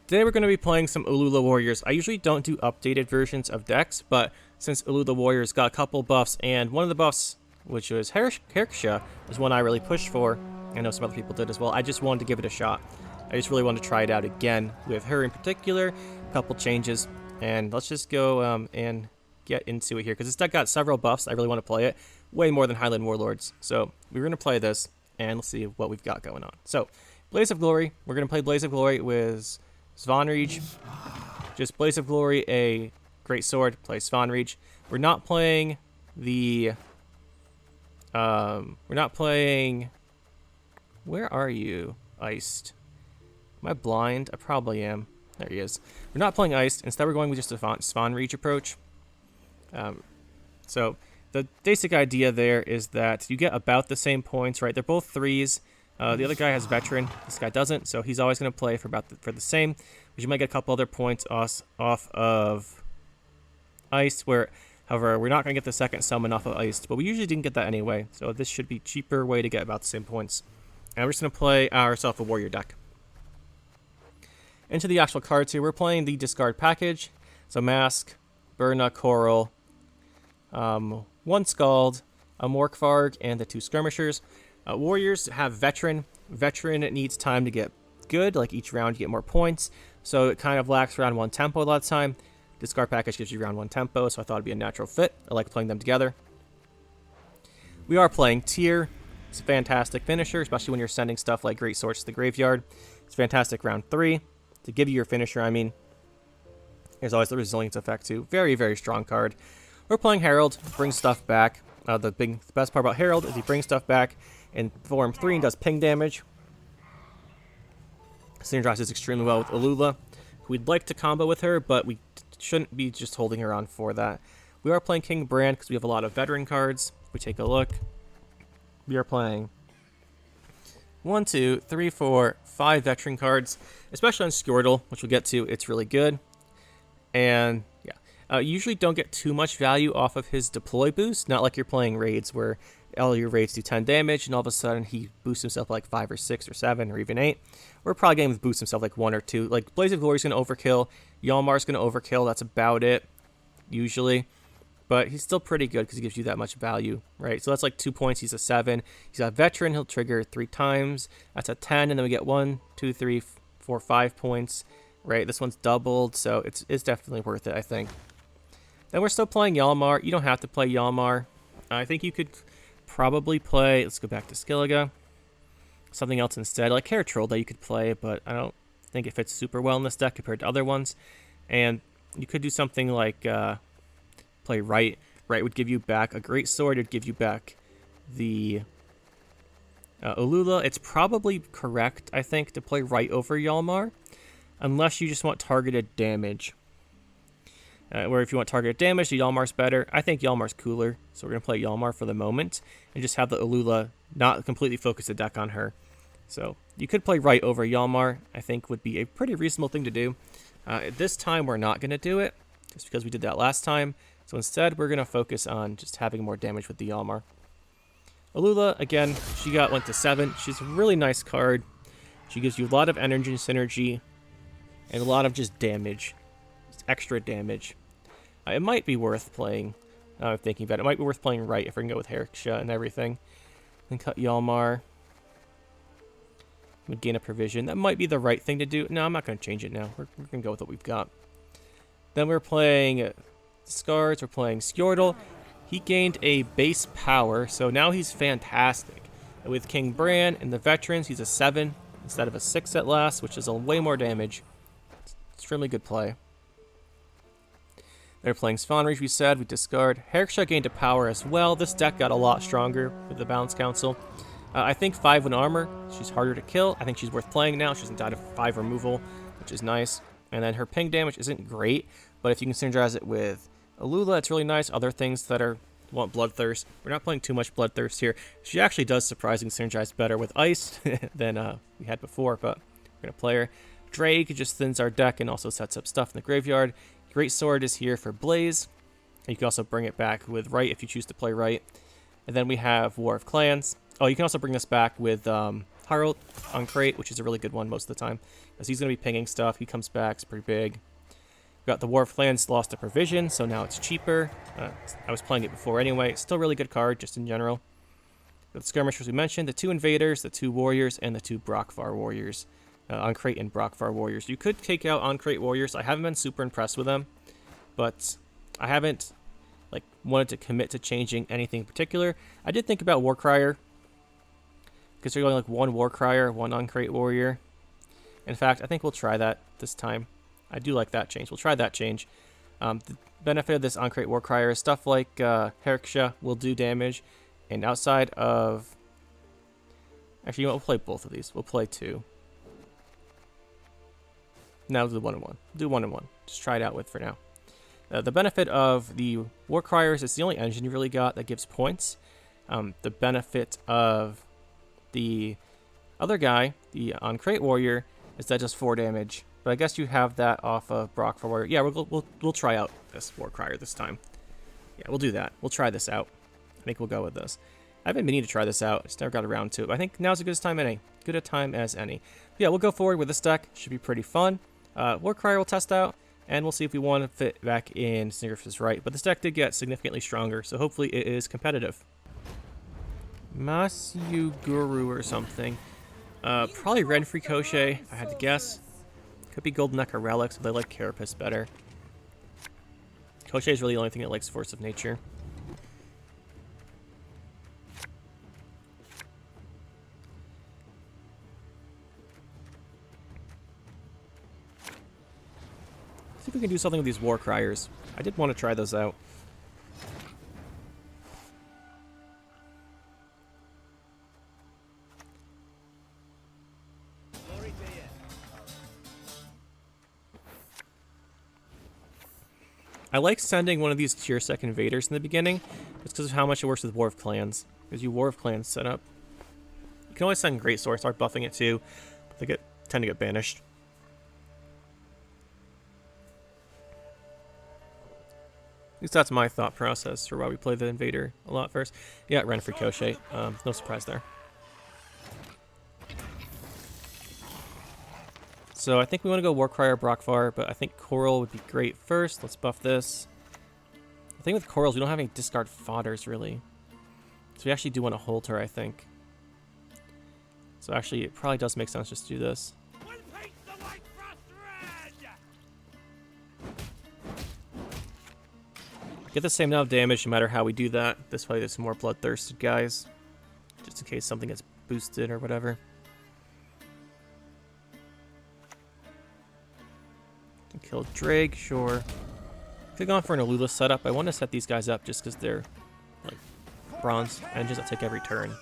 Today we're going to be playing some Ulula Warriors. I usually don't do updated versions of decks, but since Ulula Warriors got a couple buffs, and one of the buffs, which was Koshchey, was one I really pushed for. I know some other people did as well. I just wanted to give it a shot. I just really wanted to try it out again with her in particular, a couple changes, and let's just go and get into it here, because this deck got several buffs. I really want to play it way more than Highland Warlords. So we're going to play this, and let's see what we've got going on. So, Blaze of Glory. We're going to play Blaze of Glory with Svanreach. Just Blaze of Glory, a great sword, play Svanreach. We're not playing the... we're not playing... Where are you, Iced? Am I blind? I probably am. There he is. We're not playing Iced. Instead, we're going with just a Svanreach approach. So, the basic idea there is that you get about the same points, right? They're both 3s. The other guy has Veteran. This guy doesn't, so he's always going to play for for the same. But you might get a couple other points off of Iced, however, we're not going to get the second summon off of Iced, but we usually didn't get that anyway, so this should be a cheaper way to get about the same points. And we're just going to play ourselves a warrior deck. Into the actual cards here, we're playing the discard package. So Mask, Burna, Coral, 1 Scald, a Morkvarg, and the 2 Skirmishers. Warriors have Veteran. Veteran needs time to get good, like each round you get more points, so it kind of lacks round 1 tempo a lot of the time. Discard package gives you round 1 tempo, so I thought it'd be a natural fit. I like playing them together. We are playing Tyr. It's a fantastic finisher, especially when you're sending stuff like Great Swords to the graveyard. It's fantastic round 3. To give you your finisher, I mean. There's always the resilience effect too. Very, very strong card. We're playing Herald, brings stuff back. The best part about Herald is he brings stuff back in form 3 and does ping damage. Synergizes extremely well with Ulula. We'd like to combo with her, but we shouldn't be just holding her on for that. We are playing King Brand because we have a lot of veteran cards. If we take a look, we are playing 1, 2, 3, 4, 5 veteran cards, especially on Squirtle, which we'll get to. It's really good. And yeah, you usually don't get too much value off of his deploy boost, not like you're playing raids where all your raids do 10 damage and all of a sudden he boosts himself like 5 or 6 or 7 or even 8. We're probably getting him boost himself like 1 or 2. Like Blaze of Glory is going to overkill, Yalmar's going to overkill, that's about it, usually. But he's still pretty good because he gives you that much value, right? So that's like 2 points, he's a 7. He's got Veteran, he'll trigger 3 times, that's a 10, and then we get 1, 2, 3, 4, 5 points, right? This one's doubled, so it's definitely worth it, I think. Then we're still playing Yalmar. You don't have to play Yalmar. I think you could probably play, let's go back to Skellige, something else instead, like Hair Troll that you could play, but I don't think it fits super well in this deck compared to other ones. And you could do something like play Right. Right would give you back a Great Sword, it would give you back the Ulula. It's probably correct, I think, to play Right over Yalmar, unless you just want targeted damage. Where if you want targeted damage, the Yalmar's better. I think Yalmar's cooler, so we're going to play Yalmar for the moment, and just have the Ulula not completely focus the deck on her. So you could play Right over Yalmar, I think would be a pretty reasonable thing to do. This time we're not going to do it, just because we did that last time. So instead we're going to focus on just having more damage with the Yalmar. Ulula, again, she went to 7. She's a really nice card. She gives you a lot of energy synergy, and a lot of just damage. Extra damage. It might be worth playing. I'm thinking about it. It might be worth playing Right if we can go with Koshchey and everything. Then cut Yalmar. Would gain a provision. That might be the right thing to do. No, I'm not going to change it now. We're going to go with what we've got. Then we're playing Discards. We're playing Squirtle. He gained a base power, so now he's fantastic. And with King Bran and the veterans, he's a 7 instead of a 6 at last, which is a way more damage. It's extremely good play. They're playing Svanreach, we said. We discard. Koshchey gained a power as well. This deck got a lot stronger with the Balance Council. I think 5 in armor. She's harder to kill. I think she's worth playing now. She doesn't die to 5 removal, which is nice. And then her ping damage isn't great, but if you can synergize it with Ulula, it's really nice. Other things that want Bloodthirst. We're not playing too much Bloodthirst here. She actually does surprisingly synergize better with Ice than we had before, but we're going to play her. Drake just thins our deck and also sets up stuff in the graveyard. Great Sword is here for Blaze. And you can also bring it back with Right if you choose to play Right. And then we have War of Clans. Oh, you can also bring this back with Harold on crate, which is a really good one most of the time, because he's going to be pinging stuff. He comes back, it's pretty big. We got the War of Clans lost a provision, so now it's cheaper. I was playing it before anyway. Still really good card, just in general. The skirmishers we mentioned, the 2 invaders, the 2 warriors, and the 2 Brockvar warriors. On crate and Brockvar warriors. You could take out on crate warriors. I haven't been super impressed with them, but I haven't wanted to commit to changing anything in particular. I did think about Warcrier, because you're going 1 Warcrier, 1 on crate warrior. In fact, I think we'll try that this time. I do like that change. We'll try that change. The benefit of this on crate Warcrier is stuff like Herksha will do damage, and outside of... Actually, you know what? We'll play both of these. We'll play 2. Now we'll do 1 and 1. Do 1 and 1. Just try it out with for now. The benefit of the Warcriers, it's the only engine you really got that gives points. The benefit of the other guy, the on crate warrior, is that just 4 damage. But I guess you have that off of Brock for warrior. Yeah, we'll try out this Warcrier this time. Yeah, we'll do that. We'll try this out. I think we'll go with this. I've been meaning to try this out. I just never got around to it. But I think now's as good a time as any. Yeah, we'll go forward with this deck. Should be pretty fun. Warcrier we'll test out, and we'll see if we want to fit back in Sniggerf's right. But this deck did get significantly stronger, so hopefully it is competitive. Masyu Guru or something. Probably Renfri Koshchey, if I had to guess. Could be Golden Neck or Relics, but I like Carapace better. Koshchey is really the only thing that likes Force of Nature. See if we can do something with these Warcriers. I did want to try those out. I like sending one of these tier 2 invaders in the beginning, just because of how much it works with War of Clans. Because you War of Clans set up. You can always send Greatsword, start buffing it too, but they tend to get banished. At least that's my thought process for why we play the invader a lot first. Yeah, Renfri Koshchey. No surprise there. So I think we want to go Warcrier, Brockvar, but I think Coral would be great first. Let's buff this. The thing with Corals, we don't have any discard fodders, really. So we actually do want to hold her, I think. So actually, it probably does make sense just to do this. Get the same amount of damage no matter how we do that. This way there's some more bloodthirsted guys. Just in case something gets boosted or whatever. Kill Drake, sure. Could have gone for an Alula setup. I want to set these guys up just because they're like bronze engines that take every turn.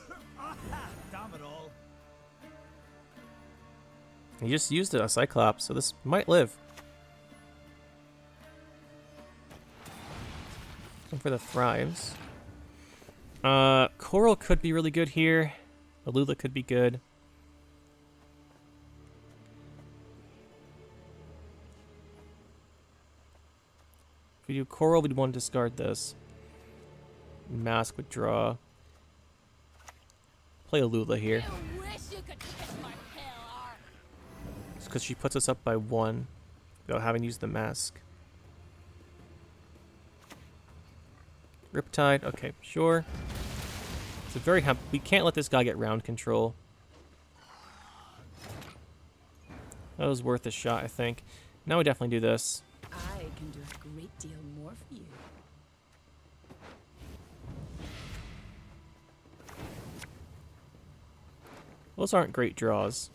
He just used a Cyclops, so this might live. Going for the thrives. Coral could be really good here. Alula could be good. If we do Coral, we'd want to discard this. Mask would draw. Play Alula here. It's because she puts us up by 1 without having used the mask. Riptide, okay, sure. It's a very we can't let this guy get round control. That was worth a shot, I think. Now we definitely do this. I can do a great deal more for you. Those aren't great draws.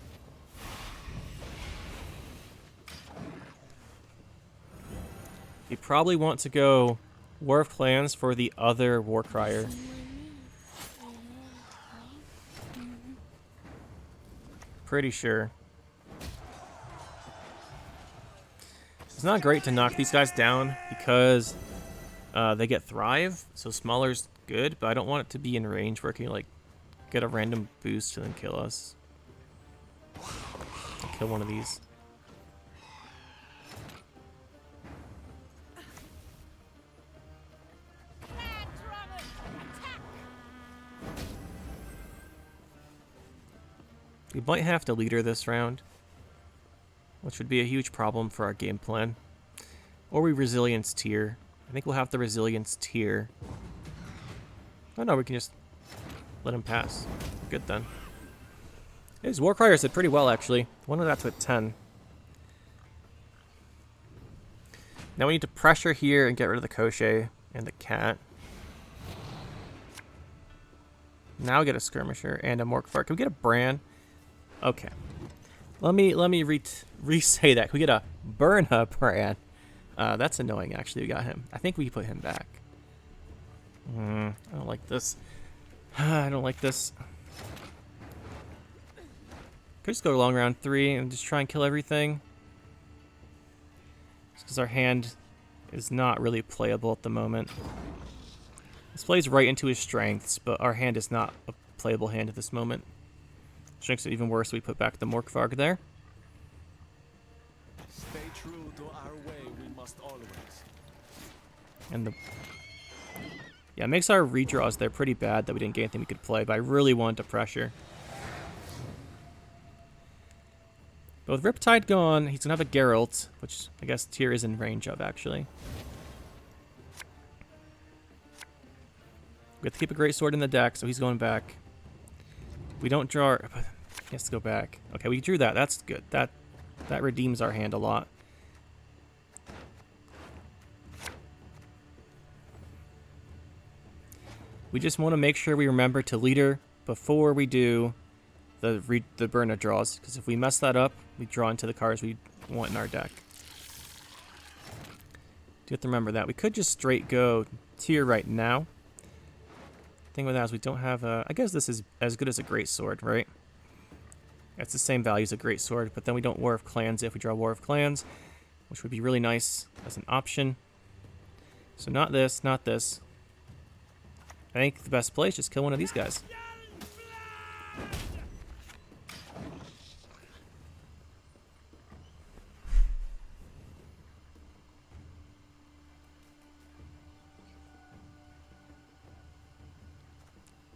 You probably want to go War of Clans for the other Warcrier. Pretty sure. It's not great to knock these guys down because they get Thrive, so smaller's good, but I don't want it to be in range where it can like get a random boost and then kill us. I'll kill one of these. We might have to leader this round, which would be a huge problem for our game plan. Or we resilience tier. I think we'll have the resilience tier. Oh no, we can just let him pass. Good then. His Warcriers did pretty well actually. One of that's with 10. Now we need to pressure here and get rid of the Koshchey and the cat. Now get a skirmisher and a Morkvar. Can we get a Bran? Okay. Let me re-say that. Can we get a Burna Bran? That's annoying actually. We got him. I think we put him back. I don't like this. I don't like this. Could just go long round 3 and just try and kill everything. Because our hand is not really playable at the moment. This plays right into his strengths, but our hand is not a playable hand at this moment. Which makes it even worse, so we put back the Morkvarg there. Stay true to our way, we must always. And the... Yeah, it makes our redraws there pretty bad that we didn't get anything we could play, but I really wanted to pressure. But with Riptide gone, he's going to have a Geralt, which I guess Tyr is in range of, actually. We have to keep a great sword in the deck, so he's going back. We don't draw... He has to go back. Okay, we drew that. That's good. That redeems our hand a lot. We just want to make sure we remember to leader before we do the Burna draws, because if we mess that up, we draw into the cards we want in our deck. Do have to remember that. We could just straight go Tyr right now. Thing with that is we don't have a... I guess this is as good as a great sword, right? It's the same value as a great sword, but then we don't War of Clans if we draw War of Clans, which would be really nice as an option. So not this, not this. I think the best play is just kill one of these guys.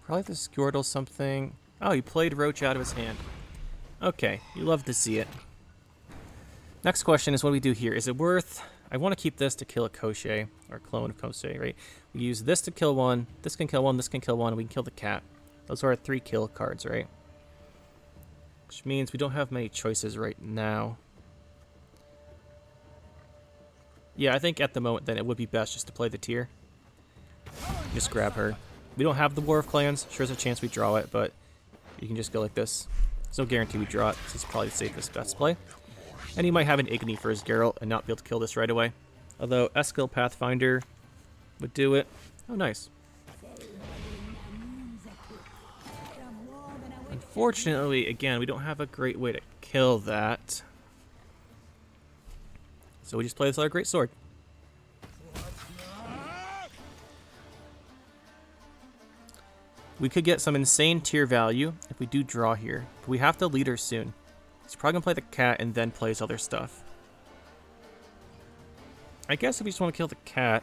Probably the Squirtle something. Oh, he played Roach out of his hand. Okay, you love to see it. Next question is what do we do here? Is it worth... I want to keep this to kill a Koshchey, or clone of Koshchey, right? We use this to kill one, this can kill one, this can kill one, and we can kill the cat. Those are our 3 kill cards, right? Which means we don't have many choices right now. Yeah, I think at the moment then it would be best just to play the Tyr. Just grab her. We don't have the War of Clans. Sure, there's a chance we draw it, but you can just go like this. There's no guarantee we draw it. This is probably the safest best play. And he might have an Igni for his Geralt and not be able to kill this right away. Although Eskil Pathfinder would do it. Oh, nice. Unfortunately, again, we don't have a great way to kill that. So we just play this other great sword. We could get some insane tier value if we do draw here. But we have to leader soon. He's probably going to play the cat and then play his other stuff. I guess if we just want to kill the cat,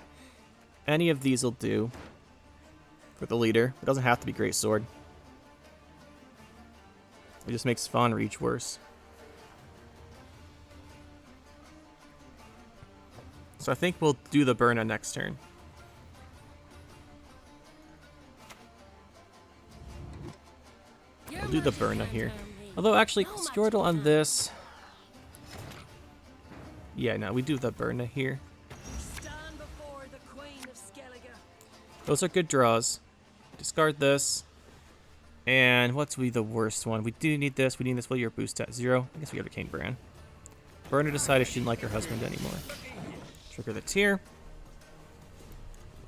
any of these will do for the leader. It doesn't have to be great sword. It just makes Fawn Reach worse. So I think we'll do the Burna next turn. We'll do the Burna here. Although, actually, Squirtle on this... Yeah, no, we do the Burna here. Stand before the Queen of Skellige. Those are good draws. Discard this. And what's the worst one? We do need this. We need this with your boost at 0. I guess we have a Cane Brand. Burna decided she didn't like her husband anymore. Trigger the Tyr.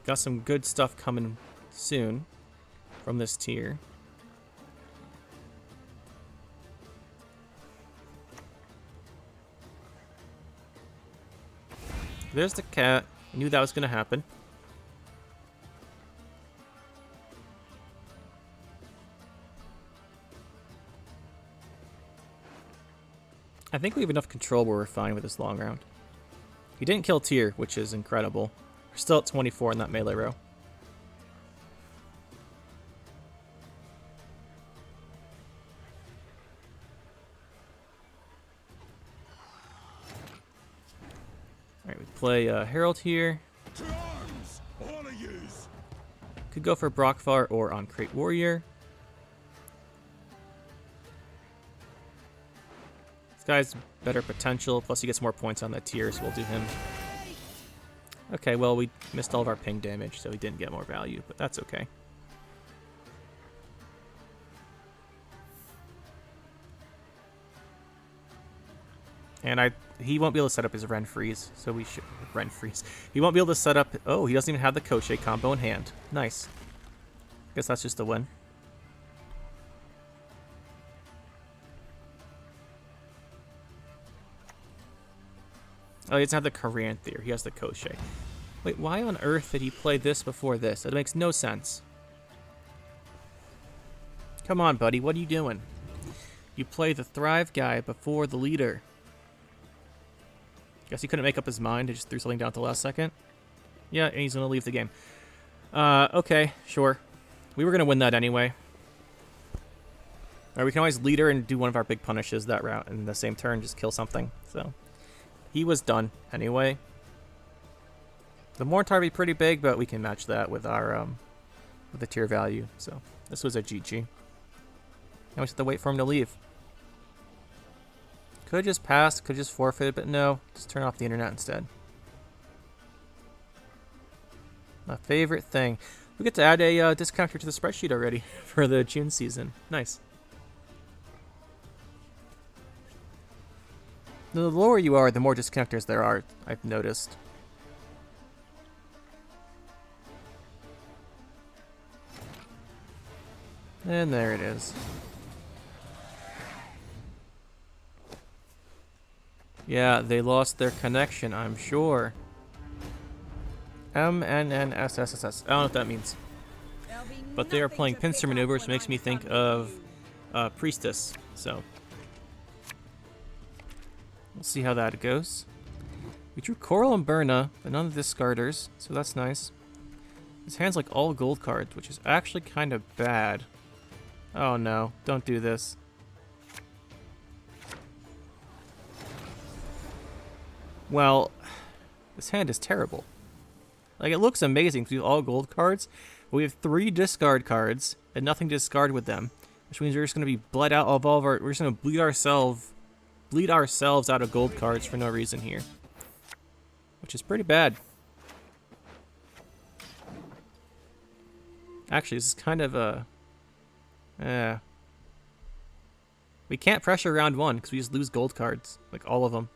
Got some good stuff coming soon from this Tyr. There's the cat. I knew that was going to happen. I think we have enough control where we're fine with this long round. He didn't kill Tyr, which is incredible. We're still at 24 in that melee row. play Herald here. To arms, all of yous. Could go for Brockvar or on Crate Warrior. This guy's better potential, plus he gets more points on that tier, so we'll do him. Okay, well, we missed all of our ping damage, so he didn't get more value, but that's okay. And he won't be able to set up his Renfris, so we should... Renfris. He won't be able to set up... Oh, he doesn't even have the Koshchey combo in hand. Nice. Guess that's just a win. Oh, he doesn't have the Caranthir. He has the Koshchey. Wait, why on earth did he play this before this? It makes no sense. Come on, buddy. What are you doing? You play the Thrive guy before the leader. Guess he couldn't make up his mind. He just threw something down at the last second. Yeah, and he's going to leave the game. Okay, sure. We were going to win that anyway. Or we can always leader and do one of our big punishes that route in the same turn, just kill something. So, he was done anyway. The Mortar would be pretty big, but we can match that with our with the tier value. So, this was a GG. Now we just have to wait for him to leave. Could just pass, could just forfeit, but no. Just turn off the internet instead. My favorite thing. We get to add a discounter to the spreadsheet already for the June season. Nice. The lower you are, the more disconnectors there are, I've noticed. And there it is. Yeah, they lost their connection, I'm sure. MNNSSSS. I don't know what that means. But they are playing pincer maneuvers, which makes me think of Priestess. So we'll see how that goes. We drew Coral and Berna, but none of the discarders, so that's nice. His hand's like all gold cards, which is actually kind of bad. Oh no, don't do this. Well, this hand is terrible. Like, it looks amazing because we have all gold cards, but we have 3 discard cards and nothing to discard with them, which means we're just going to be bled out of all of our... We're just going to bleed ourselves out of gold cards for no reason here, which is pretty bad. Actually, this is kind of a... we can't pressure round 1 because we just lose gold cards, like all of them.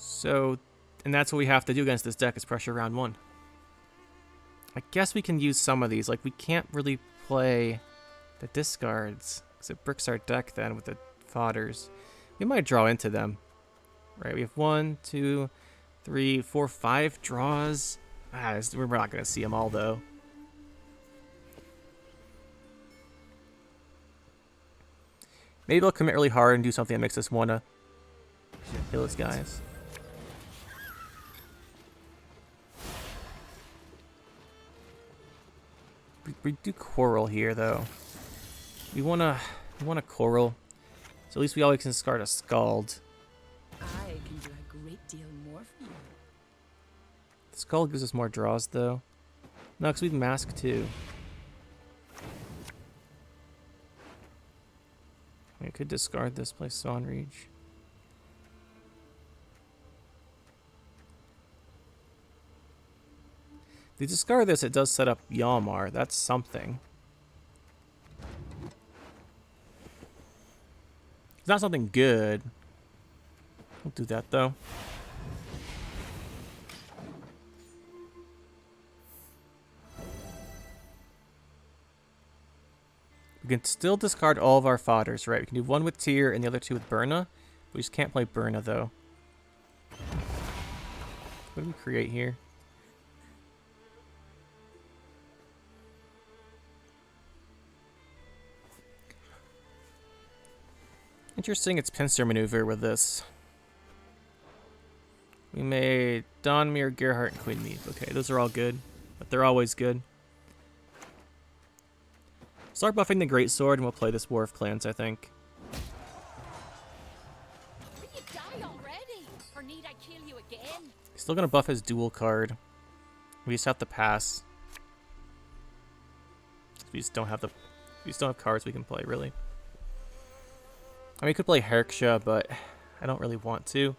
So, and that's what we have to do against this deck is pressure round 1. I guess we can use some of these. Like, we can't really play the discards because it bricks our deck then with the fodders. We might draw into them. Right, we have 1, 2, 3, 4, 5 draws. We're not going to see them all, though. Maybe they'll commit really hard and do something that makes us want to kill those guys. We do Coral here, though. We want a Coral. So at least we always can discard a Scald. I can do a great deal more for you. The Scald gives us more draws, though. No, because we can Mask, too. We could discard this, play Sonreach. If you discard this, it does set up Yalmar. That's something. It's not something good. We'll do that, though. We can still discard all of our fodders, right? We can do 1 with Tyr and the other 2 with Berna. We just can't play Berna, though. What do we create here? Interesting, it's pincer maneuver with this. We made Donmir, Gerhardt, and Queen Meave. Okay, those are all good, but they're always good. Start buffing the Greatsword, and we'll play this War of Clans, I think. Will you die Still gonna buff his dual card. We just have to pass. We just don't have the. We just don't have cards we can play, really. I mean, we could play Herksha, but I don't really want to.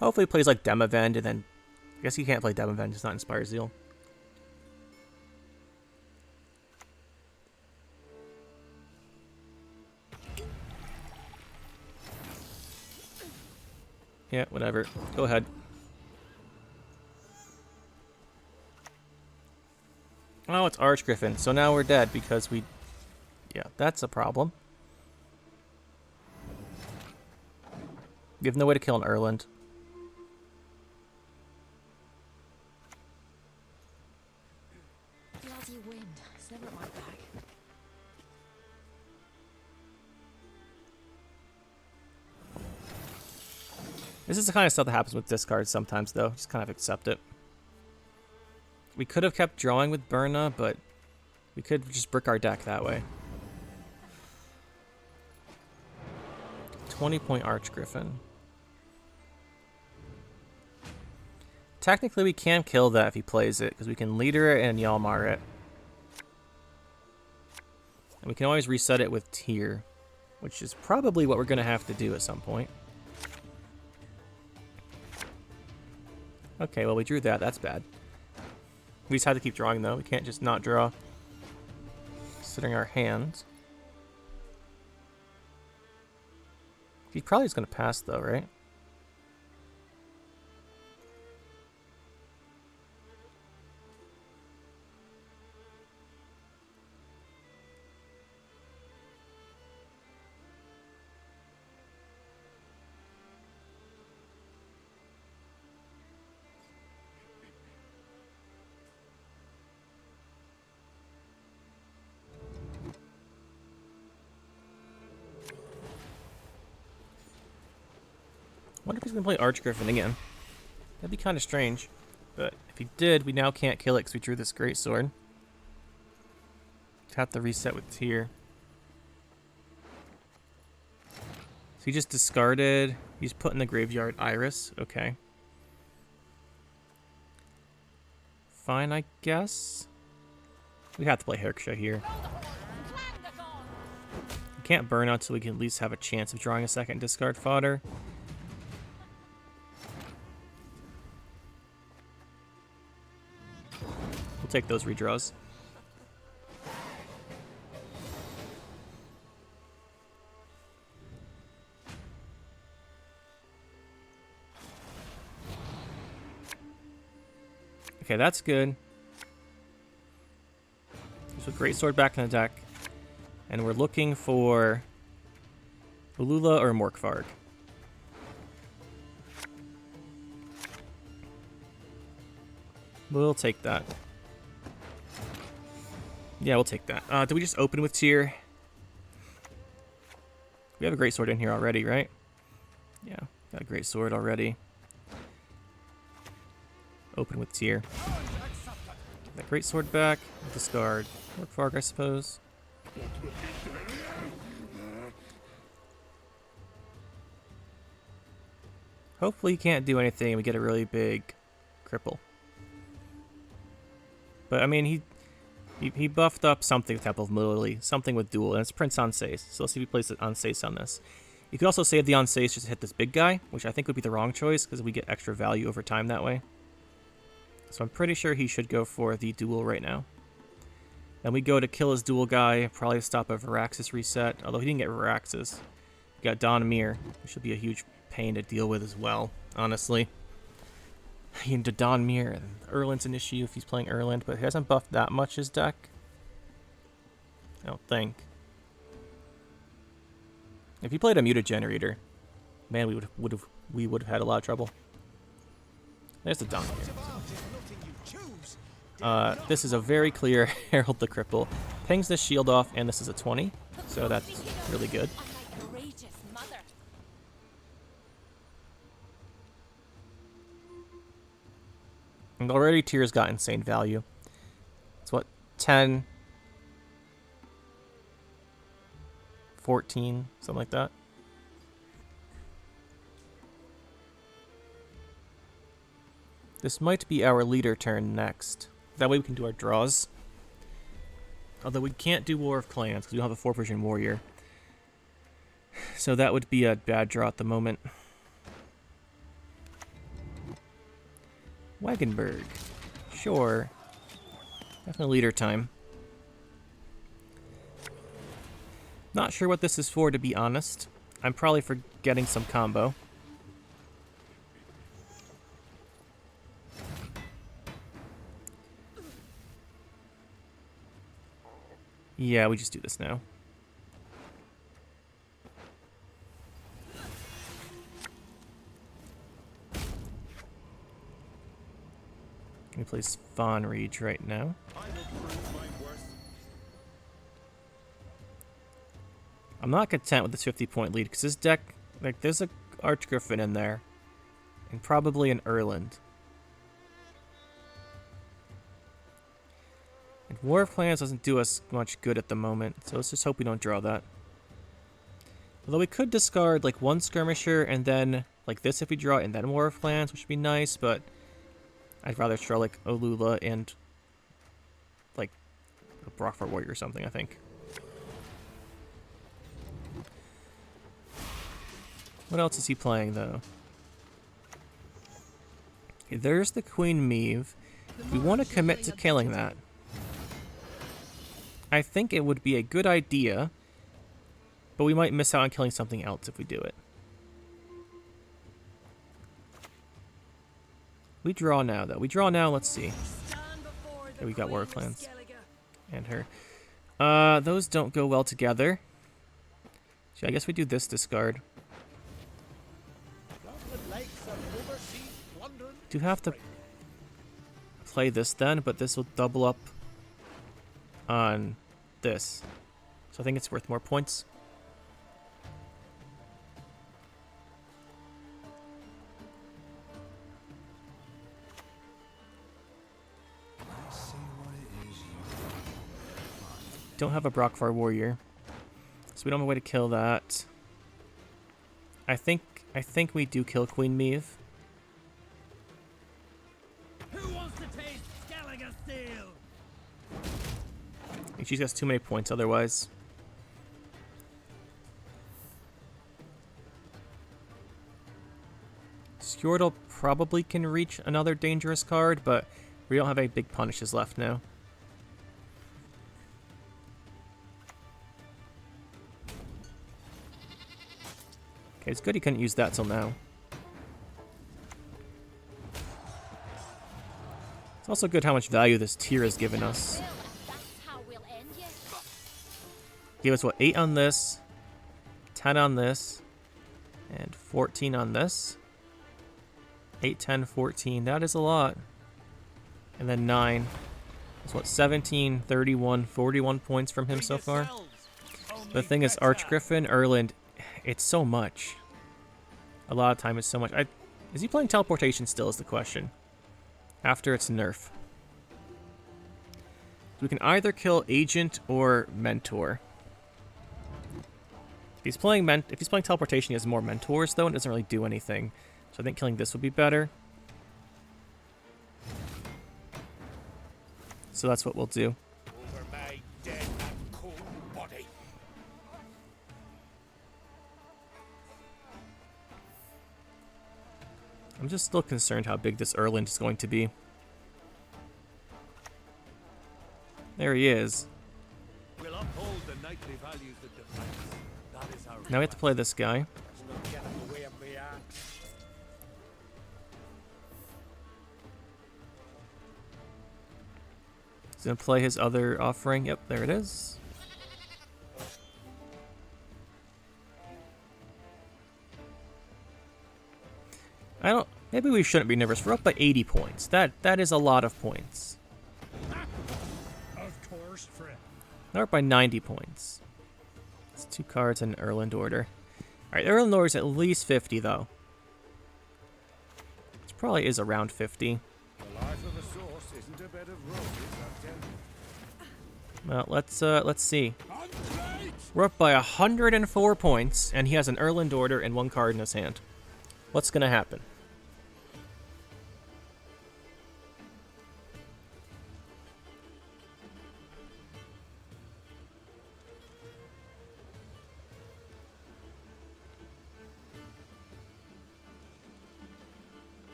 Hopefully he plays like Demavend, and then... I guess he can't play Demavend, it's not Inspire Zeal. Yeah, whatever. Go ahead. Oh, it's Archgriffin, so now we're dead because we... Yeah, that's a problem. We have no way to kill an Erland. Bloody wind. It's never at my back. This is the kind of stuff that happens with discards sometimes, though. Just kind of accept it. We could have kept drawing with Berna, but we could just brick our deck that way. 20-point Archgriffin. Technically, we can kill that if he plays it, because we can leader it and Yalmar it. And we can always reset it with Tyr, which is probably what we're going to have to do at some point. Okay, well, we drew that. That's bad. We just had to keep drawing, though. We can't just not draw. Considering our hands. He probably is going to pass, though, right? Wonder if he's going to play Archgriffin again. That'd be kind of strange. But if he did, we now can't kill it because we drew this greatsword. Have to reset with Tyr. So he just discarded... He's put in the graveyard Iris. Okay. Fine, I guess. We have to play Herksha here. We can't burn out so we can at least have a chance of drawing a second discard fodder. Take those redraws. Okay, that's good. There's a greatsword back in the deck. And we're looking for Ulula or Morkvarg. We'll take that. Yeah, we'll take that. Do we just open with Tyr? We have a greatsword in here already, right? Yeah, got a greatsword already. Open with Tyr. Get that greatsword back. Discard. Morkvarg, I suppose. Hopefully he can't do anything and we get a really big cripple. But, I mean, he buffed up something with Temple of Mobility, something with duel, and it's Prince Anseis. So let's see if he plays Anseis on this. You could also save the Anseis just to hit this big guy, which I think would be the wrong choice because we get extra value over time that way. So I'm pretty sure he should go for the duel right now. Then we go to kill his duel guy, probably stop a Varaxis reset, although he didn't get Varaxis. We got Don Mir, which should be a huge pain to deal with as well, honestly. Into Don Mir, and Erland's an issue if he's playing Erland, but he hasn't buffed that much his deck. I don't think. If he played a muted generator, man, we would have had a lot of trouble. There's the Don Mir. This is a very clear Herald the Cripple. Pings this shield off, and this is a 20, so that's really good. And already Tyr's got insane value. It's what, 10, 14, something like that. This might be our leader turn next. That way we can do our draws. Although we can't do War of Clans because we don't have a 4 Persian warrior. So that would be a bad draw at the moment. Wagenburg. Sure. Definitely leader time. Not sure what this is for, to be honest. I'm probably forgetting some combo. Yeah, we just do this now. We play Von Reach right now. I'm not content with this 50-point lead because this deck, like, there's a Archgriffin in there, and probably an Erland. And War of Clans doesn't do us much good at the moment, so let's just hope we don't draw that. Although we could discard like one Skirmisher and then like this if we draw it, and then War of Clans, which would be nice, but I'd rather draw like Olula and like a Brockford Warrior or something, I think. What else is he playing, though? Okay, there's the Queen Meve. We want to commit to killing that. I think it would be a good idea, but we might miss out on killing something else if we do it. We draw now, though. We draw now, let's see. Okay, we got War of Clans. And her. Those don't go well together. So I guess we do this discard. Do have to play this then, but this will double up on this. So I think it's worth more points. Don't have a Brockfar Warrior, so we don't have a way to kill that. I think we do kill Queen Meve. Who wants to taste Skellige steel? I think she's got too many points otherwise. Skjordal probably can reach another dangerous card, but we don't have any big punishes left now. Okay, it's good he couldn't use that till now. It's also good how much value this tier has given us. Give us, what, 8 on this, 10 on this, and 14 on this. 8, 10, 14. That is a lot. And then 9. That's what, 17, 31, 41 points from him so far. The thing is, Archgriffin, Erland, it's so much. A lot of time is so much. Is he playing teleportation still is the question. After its nerf. We can either kill Agent or Mentor. If he's playing teleportation, he has more Mentors though, and doesn't really do anything. So I think killing this would be better. So that's what we'll do. Over my dead and cold body. I'm just still concerned how big this Erland is going to be. There he is. We'll uphold the knightly values of defense. That is our Now we have to play this guy. He's gonna play his other offering. Yep, there it is. Maybe we shouldn't be nervous. We're up by 80 points. That is a lot of points. Of course, friend. Now we're up by 90 points. It's 2 cards in Erland order. Alright, Erland order is at least 50 though. It probably is around 50. The life of a source isn't a bed of roses, Well, let's see. We're up by 104 points, and he has an Erland order and 1 card in his hand. What's gonna happen?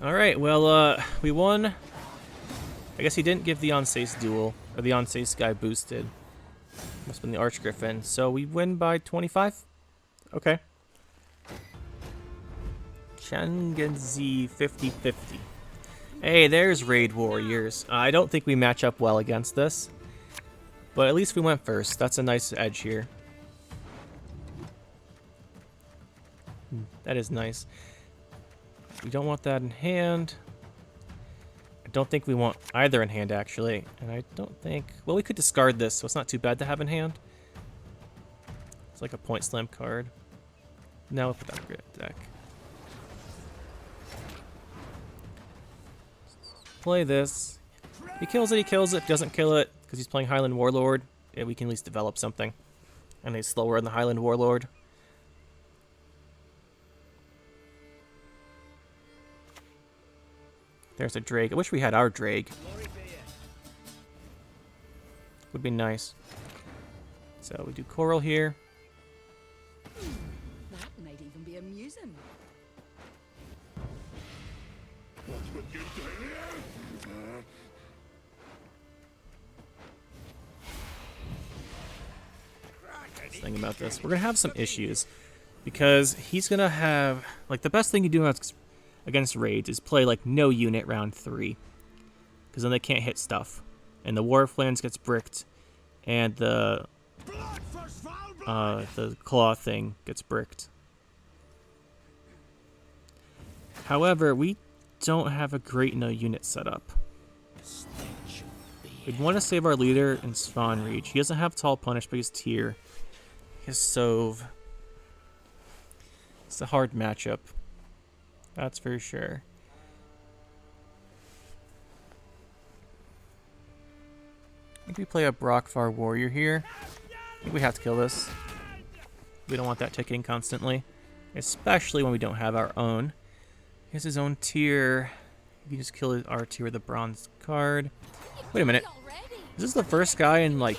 Alright, well, we won. I guess he didn't give the Onsace duel, or the Onsace guy boosted. Must have been the Archgriffin. So we win by 25? Okay. Changenzi 50-50. Hey, there's Raid Warriors. I don't think we match up well against this. But at least we went first. That's a nice edge here. That is nice. We don't want that in hand. I don't think we want either in hand, actually. And I don't think... Well, we could discard this, so it's not too bad to have in hand. It's like a point slam card. Now we'll put that in the deck. Play this. If he kills it, he kills it. If he doesn't kill it, because he's playing Highland Warlord, yeah, we can at least develop something. And he's slower than the Highland Warlord. There's a Drake. I wish we had our Drake. Would be nice. So we do Coral here. That might even be amusing. Thing about this, we're gonna have some issues because he's gonna have like the best thing you do against raids is play like no unit round 3, because then they can't hit stuff, and the Warflands gets bricked, and the claw thing gets bricked. However, we don't have a great no unit setup. We'd want to save our leader in spawn reach. He doesn't have tall punish, but he's tier. His Sove. It's a hard matchup. That's for sure. I think we play a Brockfar Warrior here. I think we have to kill this. We don't want that ticking constantly. Especially when we don't have our own. He has his own tier. You can just kill our tier with a bronze card. Wait a minute. Is this the first guy in like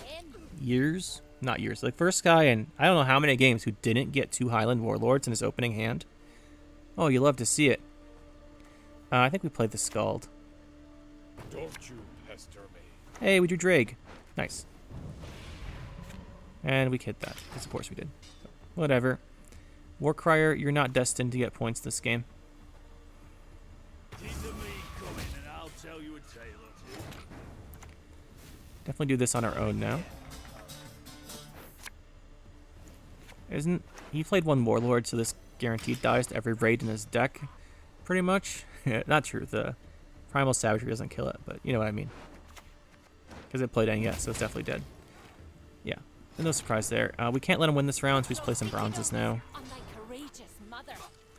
years? Not years. The first guy in I don't know how many games who didn't get 2 Highland Warlords in his opening hand. Oh, you love to see it. I think we played the Scald. Don't you pester me. Hey, we drew Drake. Nice. And we hit that, because of course we did. Whatever. Warcrier, you're not destined to get points this game. Keep the meat coming and I'll tell you a tale or two. Definitely do this on our own now. He played 1 Warlord, so this guaranteed dies to every raid in his deck, pretty much. Not true, the Primal Savagery doesn't kill it, but you know what I mean. Because it played NES, so it's definitely dead. Yeah, no surprise there. We can't let him win this round, so we just play some bronzes now.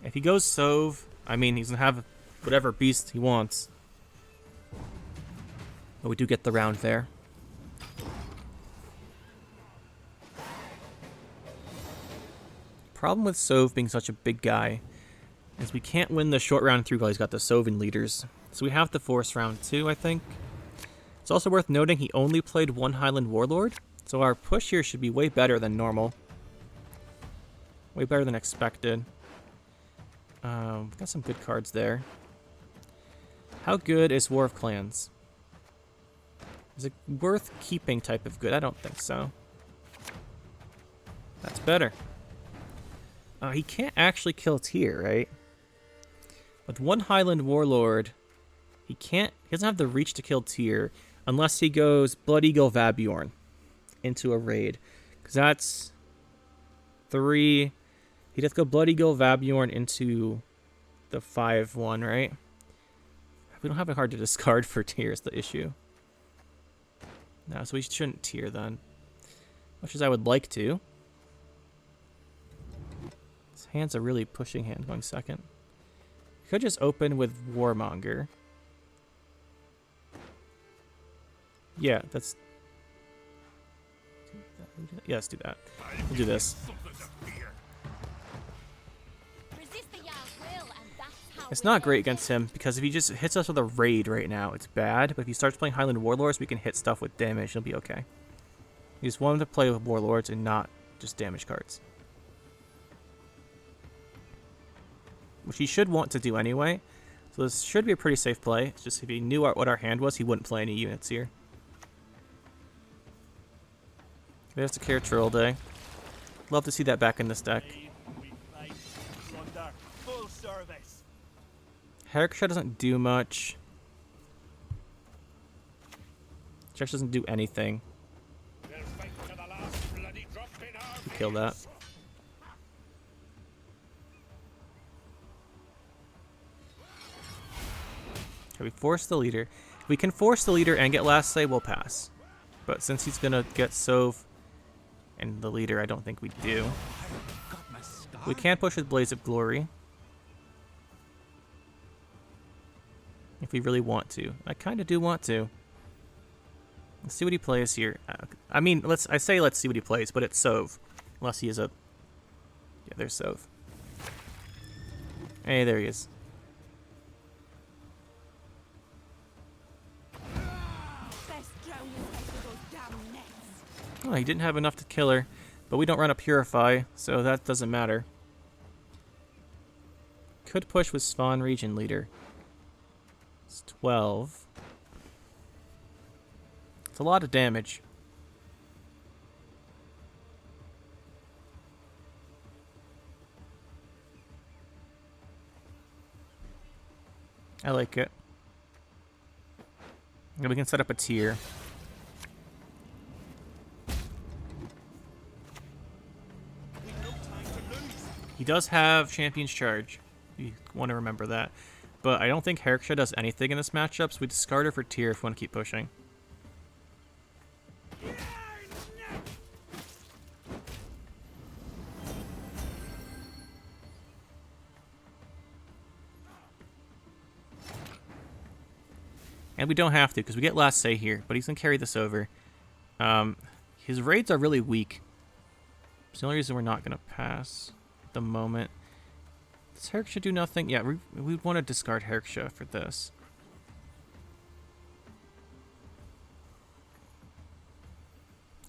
If he goes Sove, I mean, he's going to have whatever beast he wants. But we do get the round there. Problem with Sove being such a big guy is we can't win the short round 3 while he's got the Soven leaders. So we have to force round 2, I think. It's also worth noting he only played 1 Highland Warlord, so our push here should be way better than normal. Way better than expected. We've got some good cards there. How good is War of Clans? Is it worth keeping type of good? I don't think so. That's better. He can't actually kill tier, right? With 1 Highland Warlord, he doesn't have the reach to kill tier unless he goes Blood Eagle Vabjorn into a raid. Because that's 3. He'd have to go Blood Eagle Vabjorn into the 5-1, right? We don't have it hard to discard for tier is the issue. No, so we shouldn't tier then. Much as I would like to. His hand's a really pushing hand going second. Could just open with Warmonger. Yeah, that's... Yeah, let's do that. We'll do this. It's not great against him, because if he just hits us with a raid right now, it's bad. But if he starts playing Highland Warlords, we can hit stuff with damage. It'll be okay. You just want him to play with Warlords and not just damage cards. Which he should want to do anyway. So this should be a pretty safe play. It's just if he knew what our hand was, he wouldn't play any units here. There's the Care Troll Day. Love to see that back in this deck. Herrickshire doesn't do much. Church doesn't do anything. Kill that. Okay, we force the leader. If we can force the leader and get last say, we'll pass. But since he's gonna get Sov and the leader, I don't think we do. We can push with Blaze of Glory. If we really want to. I kind of do want to. Let's see what he plays here. I mean, let's see what he plays, but it's Sov. Unless he is a... Yeah, there's Sov. Hey, there he is. Oh, he didn't have enough to kill her, but we don't run a Purify, so that doesn't matter. Could push with Svan Region Leader. It's 12. It's a lot of damage. I like it. And we can set up a tier. He does have Champion's Charge. You want to remember that. But I don't think Herrickshire does anything in this matchup, so we discard her for tier if we want to keep pushing. And we don't have to, because we get last say here, but he's going to carry this over. His raids are really weak. It's the only reason we're not going to pass at the moment. Does Herrickshire do nothing? Yeah, we'd want to discard Herrickshire for this.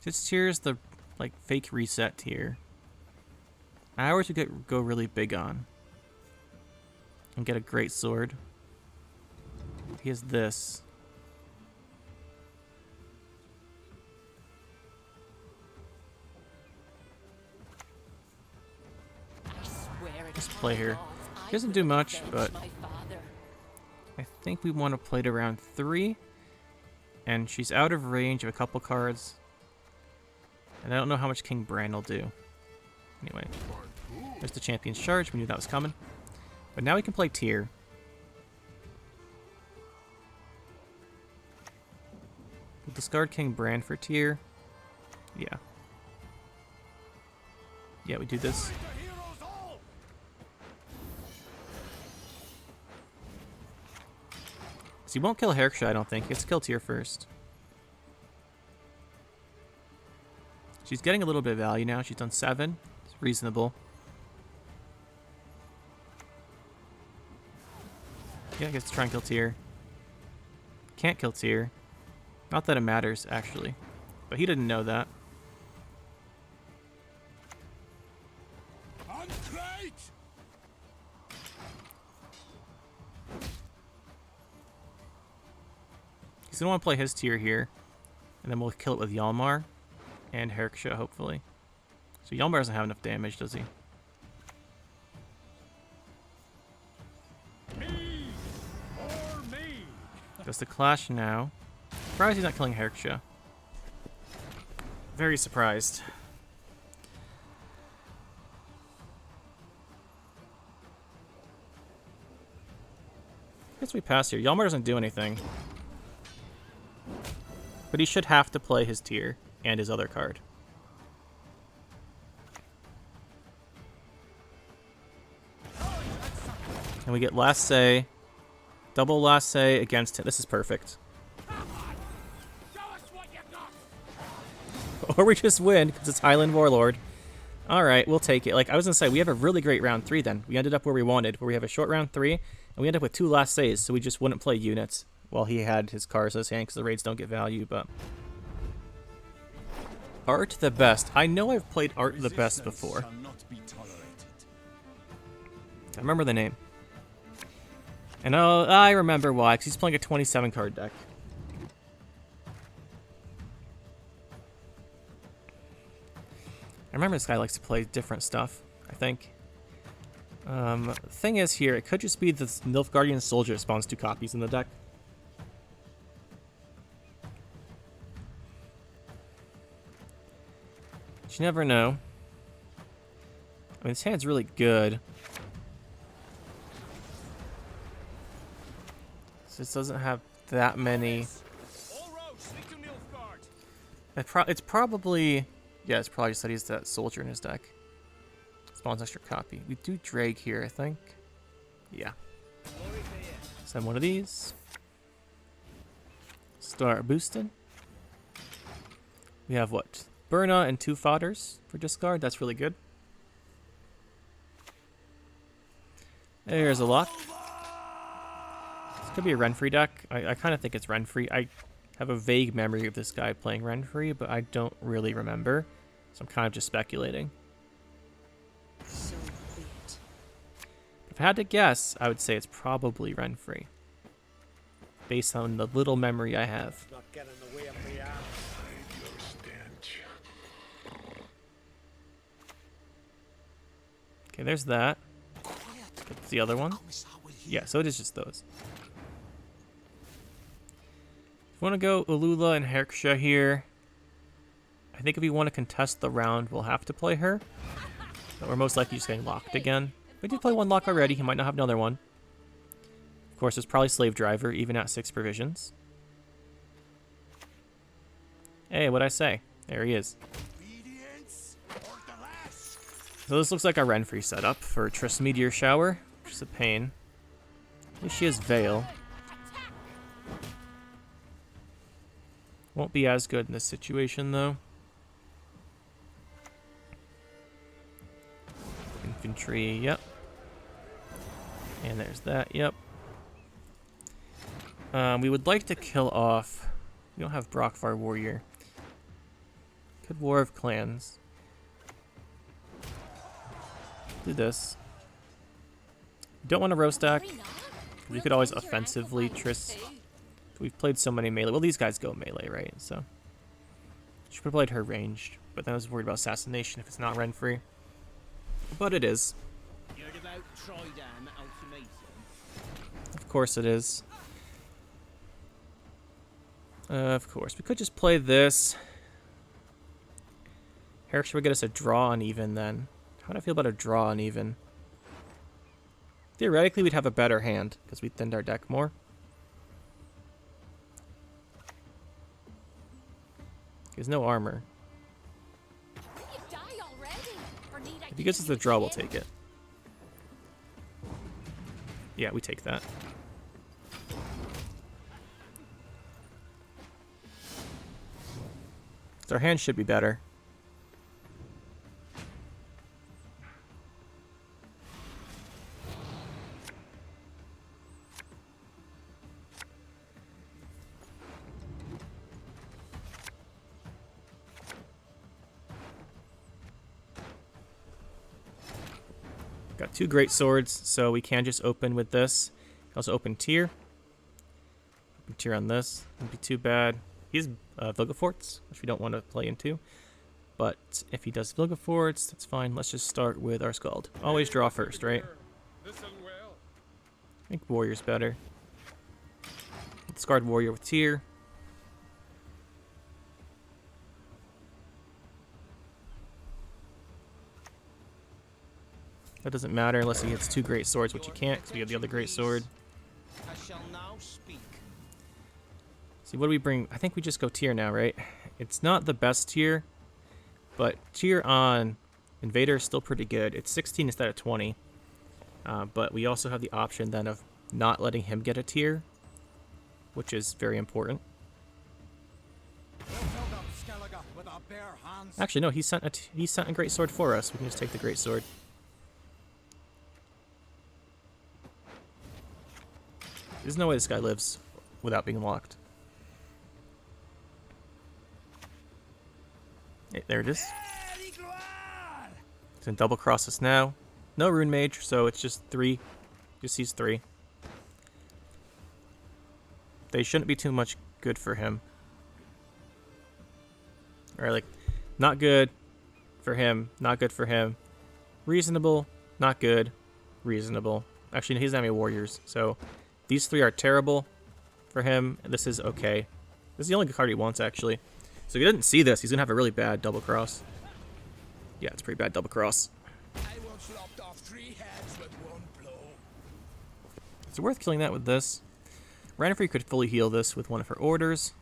This tier is the, like, fake reset tier. Ours we could go really big on. And get a great sword. He has this. Just play her. He doesn't do much, but I think we want to play to round 3. And she's out of range of a couple cards. And I don't know how much King Bran will do. Anyway, there's the Champion's Charge. We knew that was coming. But now we can play tier. We'll discard King Bran for tier. Yeah. Yeah, we do this. So he won't kill Herrickshire, I don't think. He has to kill tier first. She's getting a little bit of value now. She's done 7. It's reasonable. Yeah, I guess try and kill tier. Can't kill tier. Not that it matters, actually. But he didn't know that. He's gonna want to play his tier here. And then we'll kill it with Hjalmar and Herrickshire, hopefully. So Hjalmar doesn't have enough damage, does he? Does the clash now. Surprised he's not killing Herrickshire. Very surprised. Guess we pass here. Hjalmar doesn't do anything. But he should have to play his tier and his other card. And we get last say. Double last say against him. This is perfect. Or we just win because it's Highland Warlord. Alright, we'll take it. Like I was going to say, we have a really great round 3 then. We ended up where we wanted, where we have a short round 3, and we end up with 2 last says, so we just wouldn't play units while he had his cards in his hand because the raids don't get value, but... Art the Best. I know I've played Art the Best before. I remember the name. And oh, I remember why, because he's playing a 27 card deck. I remember this guy likes to play different stuff, I think. The thing is here, it could just be the Nilfgaardian Soldier that spawns 2 copies in the deck. But you never know. I mean, this hand's really good. This doesn't have that many. It's probably, yeah, it's probably just that he's that soldier in his deck. Spawns extra copy. We do Drake here, I think. Yeah. Send one of these. Start boosting. We have what? Burna and 2 fodders for discard. That's really good. There's a lock. This could be a Renfri deck. I kind of think it's Renfri. I have a vague memory of this guy playing Renfri, but I don't really remember. So I'm kind of just speculating. So be it. If I had to guess, I would say it's probably Renfri. Based on the little memory I have. Not getting in the way of the arms. Okay, there's that. That's the other one. Yeah, so it is just those. If we want to go Ulula and Herksha here, I think if we want to contest the round, we'll have to play her. But we're most likely just getting locked again. We did play 1 lock already. He might not have another one. Of course, it's probably Slave Driver, even at 6 provisions. Hey, what'd I say? There he is. So this looks like our Renfri setup for Triss Meteor Shower, which is a pain. At least she has Veil. Won't be as good in this situation, though. Infantry, yep. And there's that, yep. We would like to kill off... We don't have Brockvar Warrior. Could War of Clans. Do this. Don't want to roast deck. We could always offensively Triss. We've played so many melee. Well, these guys go melee, right? So should have played her ranged, but then I was worried about assassination if it's not Renfri. But it is. Of course it is. Of course. We could just play this. Herrick should get us a draw uneven then. How do I feel about a draw uneven? Theoretically, we'd have a better hand because we thinned our deck more. There's no armor. If he gives us the draw, we'll take it. Yeah, we take that. So our hand should be better. Got 2 great swords, so we can just open with this. Also open tier. Open tier on this. Wouldn't be too bad. He's Vilgefortz, which we don't want to play into. But if he does Vilgefortz, that's fine. Let's just start with our Scald. Always draw first, right? I think Warrior's better. Discard Warrior with tier. That doesn't matter unless he hits 2 great swords, which he can't because we have the other great sword. I shall now speak. See, what do we bring? I think we just go tier now, right? It's not the best tier, but tier on Invader is still pretty good. It's 16 instead of 20. But we also have the option then of not letting him get a tier, which is very important. Actually, no, he sent a great sword for us. We can just take the great sword. There's no way this guy lives without being locked. Hey, there it is. It's gonna double cross us now. No Rune Mage, so it's just 3. Just sees 3. They shouldn't be too much good for him. Or like, not good for him, not good for him. Reasonable, not good, reasonable. Actually, he doesn't have any warriors, so these 3 are terrible for him, and this is okay. This is the only card he wants, actually. So if he didn't see this, he's gonna have a really bad double cross. Yeah, it's a pretty bad double cross. I once lopped off 3 heads with 1 blow. It's worth killing that with this. Renfri could fully heal this with one of her orders,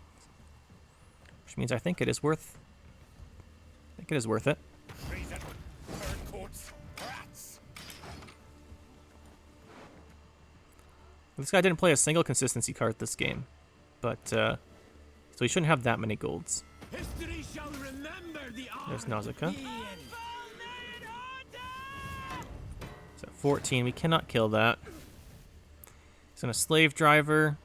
which means I think it is worth. I think it is worth it. Treason, turncoats, rats. This guy didn't play a single consistency card this game, but so he shouldn't have that many golds. History shall remember the There's Nausicaa. Ian. So 14, we cannot kill that. He's gonna slave driver.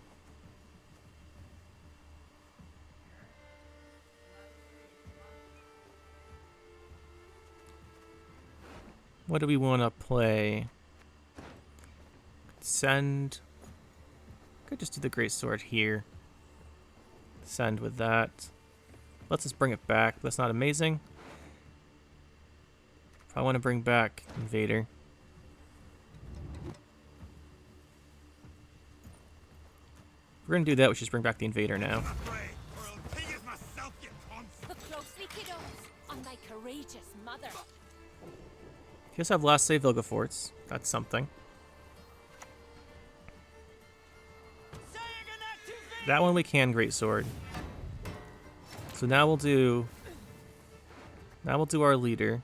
What do we want to play? Send. Could just do the great sword here. Send with that. Let's just bring it back. That's not amazing. If I want to bring back Invader. If we're going to do that, we should just bring back the Invader now. Look closely, kiddos, on thy courageous mother. He also have last save Vilgefortz. That's something. That one we can great sword. So now we'll do. Now we'll do our leader.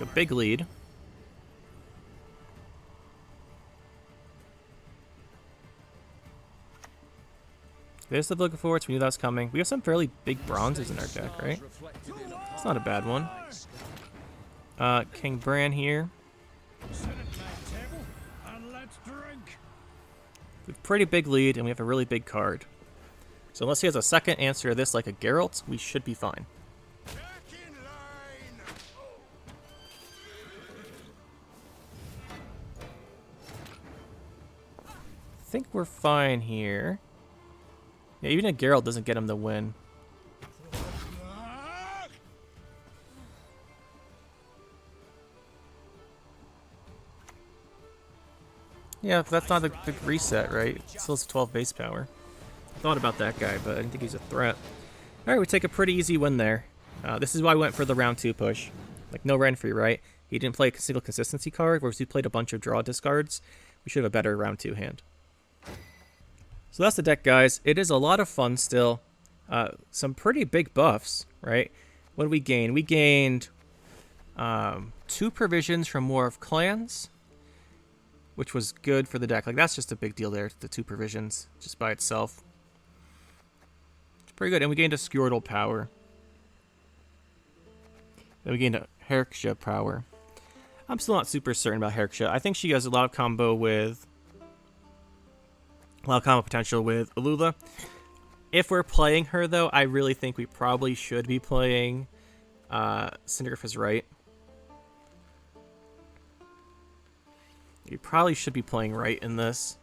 A big lead. There's the Vilgefortz. We knew that was coming. We have some fairly big bronzes in our deck, right? It's not a bad one. King Bran here. We have a pretty big lead, and we have a really big card. So unless he has a second answer to this, like a Geralt, we should be fine. I think we're fine here. Yeah, even a Geralt doesn't get him the win. Yeah, that's not a big reset, right? It still has 12 base power. Thought about that guy, but I didn't think he's a threat. Alright, we take a pretty easy win there. This is why we went for the round 2 push. Like, no Renfri, right? He didn't play a single consistency card, whereas he played a bunch of draw discards. We should have a better round 2 hand. So that's the deck, guys. It is a lot of fun still. Some pretty big buffs, right? What did we gain? We gained 2 provisions from War of Clans, which was good for the deck. Like, that's just a big deal there, the 2 provisions, just by itself. It's pretty good. And we gained a Skjordal power. Then we gained a Herksha power. I'm still not super certain about Herksha. I think she has a lot of combo with... a lot of combo potential with Alula. If we're playing her, though, I really think we probably should be playing Cindergriff is right. You probably should be playing right in this.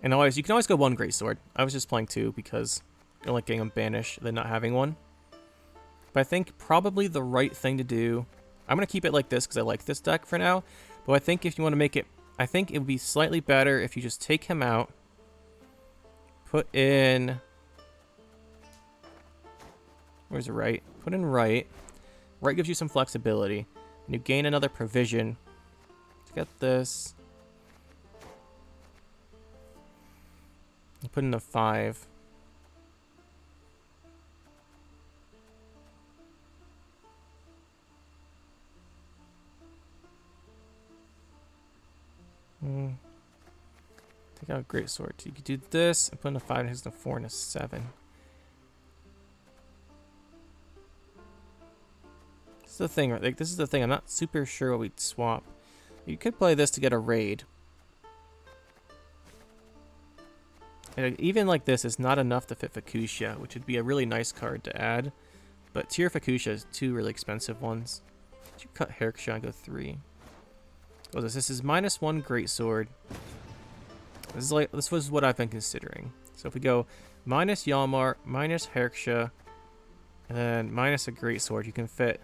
And always, you can always go 1 greatsword. I was just playing 2 because I don't like getting them banished than not having one. But I think probably the right thing to do... I'm going to keep it like this because I like this deck for now. But I think if you want to make it... I think it would be slightly better if you just take him out. Put in... where's the right? Put in right. Right gives you some flexibility. And you gain another provision. Let's get this. And put in a 5. Take out a great sword. You could do this and put in a 5 and has a 4 and a 7. This is the thing, right? Like, this is the thing. I'm not super sure what we'd swap. You could play this to get a raid. And even like this is not enough to fit Fukusha, which would be a really nice card to add. But tier Fukusha is 2 really expensive ones. You cut Herksha and go 3. What is this? This is -1 Greatsword. This was what I've been considering. So if we go minus Yalmar, minus Herksha, and then minus a Greatsword, you can fit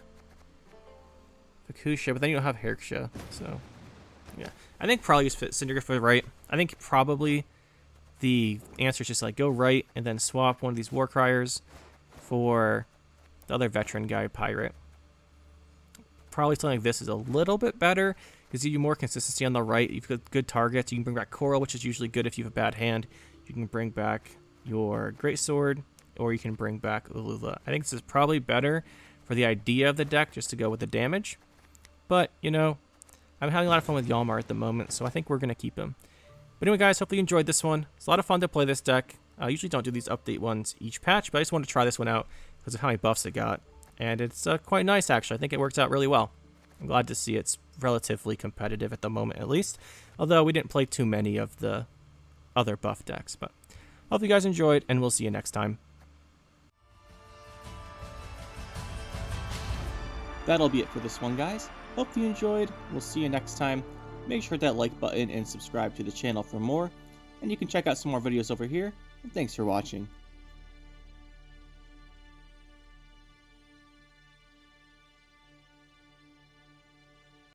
Fukusha, but then you don't have Herksha. So yeah, I think probably just fit Skellige for right. I think probably the answer is just like go right and then swap one of these Warcriers for the other veteran guy, Pirate. Probably something like this is a little bit better because you give you more consistency on the right. You've got good targets. You can bring back Coral, which is usually good if you have a bad hand. You can bring back your Greatsword, or you can bring back Ulula. I think this is probably better for the idea of the deck, just to go with the damage. But, you know, I'm having a lot of fun with Yalmar at the moment, so I think we're going to keep him. But anyway, guys, hopefully you enjoyed this one. It's a lot of fun to play this deck. I usually don't do these update ones each patch, but I just wanted to try this one out because of how many buffs it got. And it's quite nice, actually. I think it works out really well. I'm glad to see it's relatively competitive at the moment, at least. Although we didn't play too many of the other buff decks. But hope you guys enjoyed, and we'll see you next time. That'll be it for this one, guys. Hope you enjoyed. We'll see you next time. Make sure to hit that like button and subscribe to the channel for more. And you can check out some more videos over here. And thanks for watching.